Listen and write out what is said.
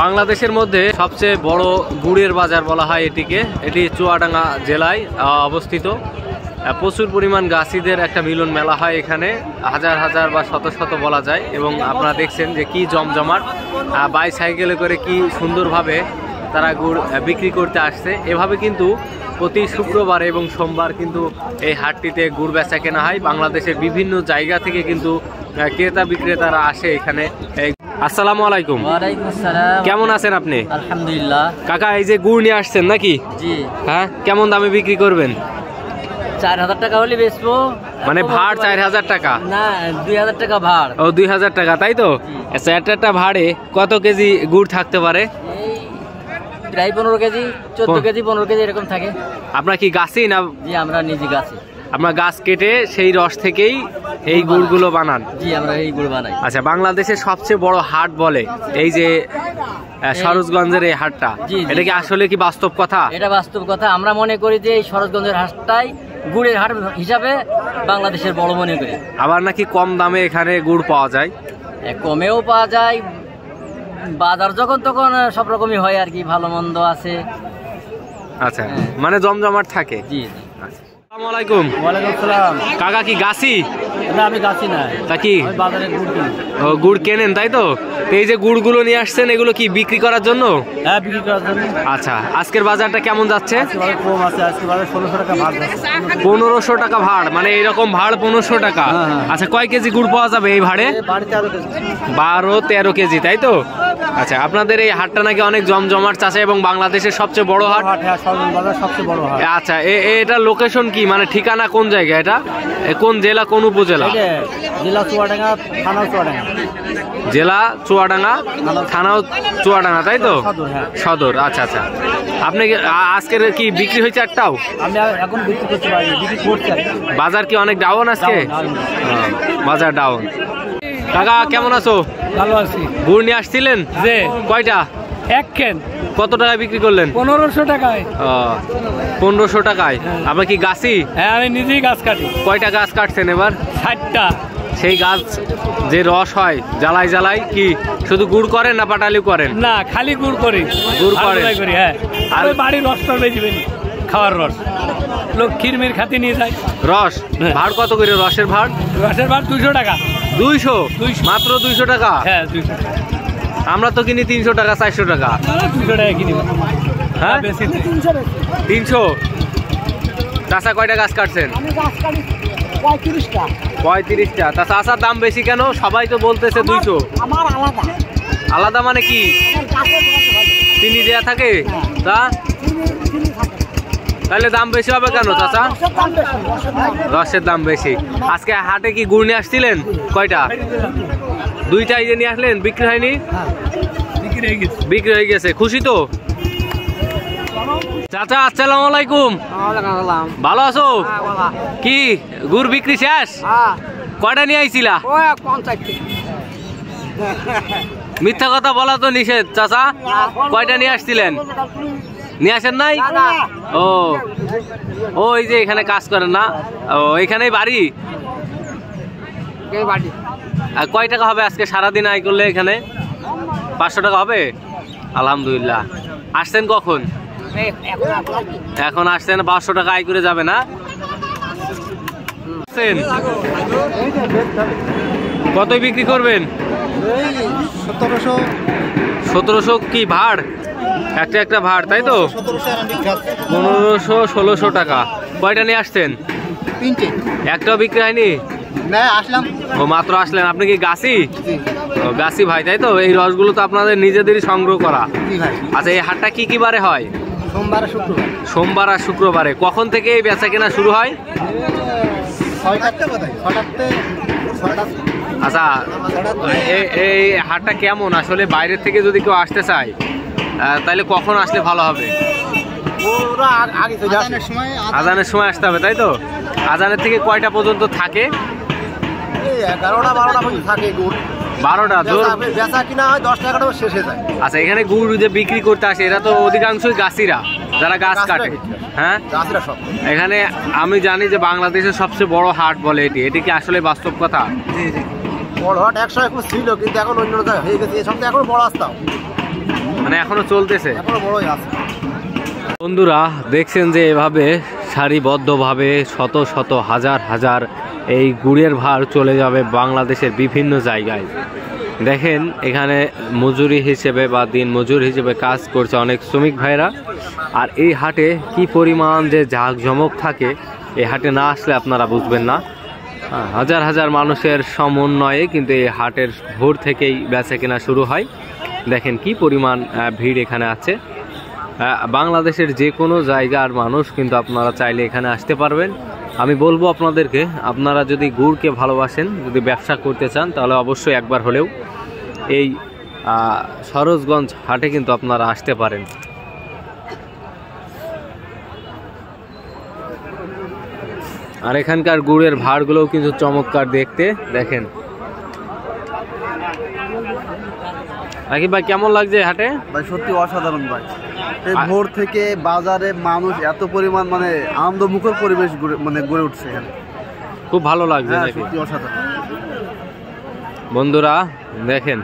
বাংলাদেশের মধ্যে সবচেয়ে বড় গুড়ের বাজার বলা হয় এটিকে। এটি চুয়াডাঙ্গা জেলায় অবস্থিত। প্রচুর পরিমাণ গাছিদের একটা মিলন মেলা হয় এখানে, হাজার হাজার বা শত শত বলা যায়। এবং আপনারা দেখছেন যে কি জমজমাট, বাইসাইকেলে করে কি সুন্দরভাবে তারা গুড় বিক্রি করতে আসছে। এভাবে কিন্তু প্রতি শুক্রবার এবং সোমবার কিন্তু এই হাটটিতে গুড় বেচা কেনা হয়। বাংলাদেশের বিভিন্ন জায়গা থেকে কিন্তু ক্রেতা বিক্রেতারা আসে এখানে। আসসালামু আলাইকুম। ওয়ালাইকুম আসসালাম। কেমন আছেন আপনি? আলহামদুলিল্লাহ। কাকা, এই যে গুড় নিয়ে আসছেন নাকি? জি। হ্যাঁ, কেমন দামে বিক্রি করবেন? 4000 টাকা হলে বেচবো। মানে ভাড় 4000 টাকা? না, 2000 টাকা ভাড়। ও, 2000 টাকা, তাই তো? আচ্ছা, একটা ভাড়ে কত কেজি গুড় থাকতে পারে? প্রায় 15 কেজি, 14 কেজি, 15 কেজি এরকম থাকে। আপনার কি গাছই না? জি, আমরা নিজে গাছে। আপনার গাছ কেটে সেই রস থেকেই এই গুড়গুলো বানান? জি, আমরা এই গুড় বানাই। আচ্ছা, বাংলাদেশের সবচেয়ে বড় হাট বলে এই যে সরোজগঞ্জের এই হাটটা, এটা কি আসলে কি বাস্তব কথা? এটা বাস্তব কথা। আমরা মনে করি যে এই সরোজগঞ্জের হাটটাই গুড়ের হাট হিসাবে বাংলাদেশের বড় মনে করি। আবার নাকি কম দামে এখানে গুড় পাওয়া যায়? কমেও পাওয়া যায়, বাজার যখন তখন সব রকমই হয় আর কি, ভালো মন্দ আছে। আচ্ছা, মানে জমজমাট থাকে। জি। আসসালামু আলাইকুম। ওয়ালাইকুম আসসালাম। কাকা কি গাছি? না, আমি গাছি না। তা কি বাজারে গুড় কিনি। ও, গুড় কেনেন, তাই তো? এই যে গুড়গুলো নিয়ে আসছেন, এগুলো কি বিক্রি করার জন্য? হ্যাঁ, বিক্রি করার জন্য। আচ্ছা, আজকের বাজারটা কেমন যাচ্ছে? কম আছে, আজকে বাজার 1600 টাকা ভাড় যাচ্ছে। 1500 টাকা ভাড়, মানে এইরকম ভাড় 1500 টাকা? আচ্ছা, কয় কেজি গুড় পাওয়া যাবে এই ভাড়ে? 12-13 কেজি, তাই তো? আচ্ছা, আপনাদের এই হাটটা নাকি অনেক জমজমাট চাষে এবং বাংলাদেশের সবচেয়ে বড় হাট? সবচেয়ে বড় হাট। আচ্ছা, এটা লোকেশন কি, মানে ঠিকানা কোন জায়গা? এটা কোন জেলা, কোন উপজেলা? জেলা চুয়াডাঙ্গা, থানা চুয়াডাঙ্গা। জেলা চুয়াডাঙ্গা, থানাও চুয়াডাঙ্গা, তাই তো? সদর। আচ্ছা আচ্ছা, আপনি আজকের কি বিক্রি হয়েছে একটাও? আমি এখন বিক্রি করতে পারি, বিক্রি করতে। বাজার কি অনেক ডাউন আজকে? বাজার ডাউন। কাকা, কেমন আছো? ভালো আছি। গুড় নিয়ে আসছিলেন? যে কয়টা? এক কেন। কত টাকায় বিক্রি করলেন? 1500 টাকায়। 1500 টাকায়। আপনার কি গাছি? হ্যাঁ, আমি নিজেই গাছ কাটি। কয়টা গাছ কাটছেন এবার? 60টা। সেই গাছ যে রস হয় জ্বালাই জ্বালাই কি শুধু গুড় করেন না পাটালিও করেন? না, খালি গুড় করি। গুড় করেন? হ্যাঁ। আর বাড়ির রসটা বেচবেন, খাওয়ার রস। লোক ক্ষীরমির খাতি নিয়ে যায়। রস ভাড় কত করে? রসের ভাড়? রসের ভাড় 200 টাকা। 200? মাত্র 200 টাকা? হ্যাঁ, 200 টাকা। আমরা তো কিনি 300 টাকা, 400 টাকা। 200 টাকা কিনি। হ্যাঁ, বেশি 300। চাষা কয়টা গাছ কাটছেন? 35টা। 35টা। তা চাষার দাম বেশি কেন? সবাই তো বলতেছে 200। আমার আলাদা। আলাদা মানে কি? চিনি দেয়া থাকে? তা তাহলে দাম বেশি হবে কেন চাচা? রসের দাম বেশি। আজকে হাটে কি গুড় নিয়ে আসছিলেন? কয়টা? 2টাই যে নিয়ে আসলেন, বিক্রি হয়নি? বিক্রি হয়ে গেছে, খুশি তো? চাচা, আসসালামু আলাইকুম। ভালো আছো? কি গুড় বিক্রি শেষ? কয়টা নিয়ে আইছিলা? মিথ্যা কথা বলা তো নিষেধ চাচা। কয়টা নিয়ে আসছিলেন? নিয়ে আসেন নাই? ও, ওই যে এখানে কাজ করেন না? ও, এখানেই বাড়ি? আর কয় টাকা হবে আজকে সারাদিন আয় করলে এখানে? 500 টাকা হবে? আলহামদুলিল্লাহ। আসছেন কখন? এখন আসছেন, 500 টাকা আয় করে যাবে না? কত বিক্রি করবেন? 1700 কি ভাড়? একটা ভাড়, তাই তো? 1500-1600 টাকা। কয়টা নিয়ে আসছেন? 3টে। একটাও বিক্রি হয়নি? না, আসলাম। ও, মাত্র আসলেন। আপনি কি গাছি? ও, গাছি ভাই, তাই তো? এই রসগুলো তো আপনাদের নিজেদেরই সংগ্রহ করা? আচ্ছা, এই হাটটা কি কি বারে হয়? সোমবার আর শুক্রবার। সোমবার আর শুক্রবারে। কখন থেকে এই বেচা কেনা শুরু হয়? 6টা। আচ্ছা, এই হাটটা কেমন আসলে? বাইরের থেকে যদি কেউ আসতে চায় তাহলে কখন আসলে ভালো হবে? আজানের সময় আসতে হবে, তাই তো? আজানের থেকে কয়টা পর্যন্ত থাকে? 11টা-12টা পর্যন্ত থাকে গুড়। 12টা? বেচা কিনা হয় 10-11টা শেষ হয়ে যায়। আচ্ছা, এখানে গুড় যে বিক্রি করতে আসে এরা তো অধিকাংশই গাছিরা, যারা গাছ কাটে। হ্যাঁ, এখানে আমি জানি যে বাংলাদেশের সবচেয়ে বড় হাট বলে এটি কি আসলে বাস্তব কথা? বড় হাট 100 এখন ছিল, কিন্তু এখন অন্য জায়গায় হয়ে গেছে। এই সপ্তাহে এখনো বড় আসতাম, মানে এখনো চলতেছে। এখনো বড়ই আছে। বন্ধুরা দেখছেন যে এভাবে সারিবদ্ধভাবে শত শত হাজার হাজার এই গুড়ের ভার চলে যাবে বাংলাদেশের বিভিন্ন জায়গায়। দেখেন এখানে মজুরি হিসেবে বা দিন মজুর হিসেবে কাজ করছে অনেক শ্রমিক ভাইরা। আর এই হাটে কি পরিমাণ যে জাঁকজমক থাকে, এই হাটে না আসলে আপনারা বুঝবেন না। হাজার হাজার মানুষের সমন্বয়ে কিন্তু এই হাটের ভোর থেকেই বেচা কেনা শুরু হয়। দেখেন কি পরিমাণ ভিড় এখানে আছে। বাংলাদেশের যে কোনো জায়গার মানুষ কিন্তু আপনারা চাইলে এখানে আসতে পারবেন। আমি বলবো আপনাদেরকে, আপনারা যদি গুড়কে ভালোবাসেন, যদি ব্যবসা করতে চান, তাহলে অবশ্যই একবার হলেও এই সরোজগঞ্জ হাটে কিন্তু আপনারা আসতে পারেন। আর এখানকার গুড়ের ভাড়গুলোও কিন্তু চমৎকার দেখতে। দেখেন রাকিব ভাই, কেমন লাগছে হাটে? ভাই সত্যি অসাধারণ ভাই। এই ভোর থেকে বাজারে মানুষ এত পরিমাণ মানে আনন্দমুখর পরিবেশ গড়ে উঠছে এখানে, খুব ভালো লাগছে নাকি? সত্যি অসাধারণ। বন্ধুরা দেখেন